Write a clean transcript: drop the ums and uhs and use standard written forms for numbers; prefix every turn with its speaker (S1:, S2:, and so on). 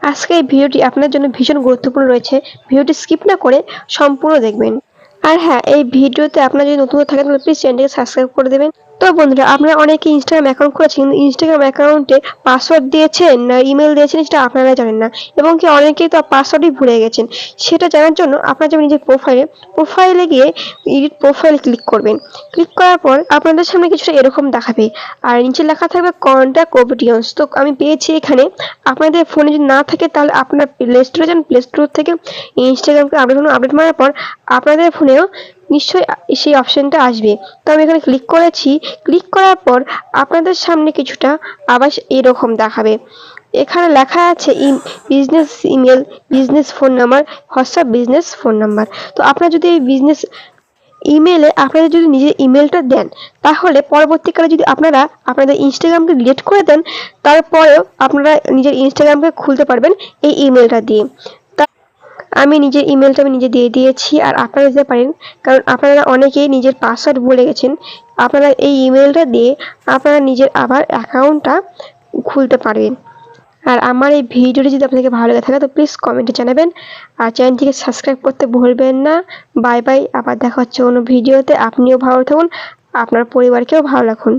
S1: আজকে এই ভিডিওটি আপনার জন্য ভীষণ গুরুত্বপূর্ণ রয়েছে। ভিডিওটি স্কিপ না করে সম্পূর্ণ দেখবেন। আর হ্যাঁ, এই ভিডিওতে আপনারা যদি নতুন থাকেন তাহলে প্লিজ চ্যানেলটিকে সাবস্ক্রাইব করে দেবেন। তো বন্ধুরা, আপনারা অনেকে ইনস্টাগ্রাম অ্যাকাউন্ট করেছেন, কিন্তু ইনস্টাগ্রাম অ্যাকাউন্টে পাসওয়ার্ড দিয়েছেন না ইমেল দিয়েছেন সেটা আপনারা জানেন না, এবং কি অনেকেই তো পাসওয়ার্ডই ভুলে গেছেন। সেটা জানার জন্য আপনারা যাবেন নিজের প্রোফাইলে গিয়ে এডিট প্রোফাইল ক্লিক করবেন। ক্লিক করার পর আপনাদের সামনে কিছুটা এরকম দেখাবে, আর নিচে লেখা থাকবে কন্ট্যাক্ট অবডিয়েন্স। তো আমি পেয়েছি এখানে। আপনাদের ফোনে যদি না থাকে তাহলে আপনার প্লে স্টোরে যান, প্লে স্টোর থেকে ইনস্টাগ্রামকে আপডেট মারার পর আপনাদের ফোনেও নিশ্চয়ই সেই অপশনটা আসবে। তো আমি এখানে ক্লিক করেছি। ক্লিক করার পর আপনাদের সামনে কিছুটা আবার এরকম দেখাবে। এখানে লেখা আছে business email, business phone number, WhatsApp business phone number. তো আপনারা যদি এই বিজনেস ইমেলে আপনারা যদি নিজের ইমেলটা দেন, তাহলে পরবর্তীকালে যদি আপনারা আপনাদের ইনস্টাগ্রামকে ডিলিট করে দেন, তারপরেও আপনারা নিজের ইনস্টাগ্রামকে খুলতে পারবেন এই ইমেলটা দিয়ে। আমি নিজের ইমেলটা আমি নিজে দিয়ে দিয়েছি, আর আপনারা দিতে পারেন, কারণ আপনারা অনেকেই নিজের পাসওয়ার্ড ভুলে গেছেন। আপনারা এই ইমেলটা দিয়ে আপনারা নিজের আবার অ্যাকাউন্টটা খুলতে পারবেন। আর আমার এই ভিডিওটি যদি আপনাদের ভালো লেগে থাকে তো প্লিজ কমেন্টে জানাবেন, আর চ্যানেলটিকে সাবস্ক্রাইব করতে ভুলবেন না। বাই বাই, আবার দেখা হচ্ছে অন্য ভিডিওতে। আপনিও ভালো থাকুন, আপনার পরিবারকেও ভালো রাখুন।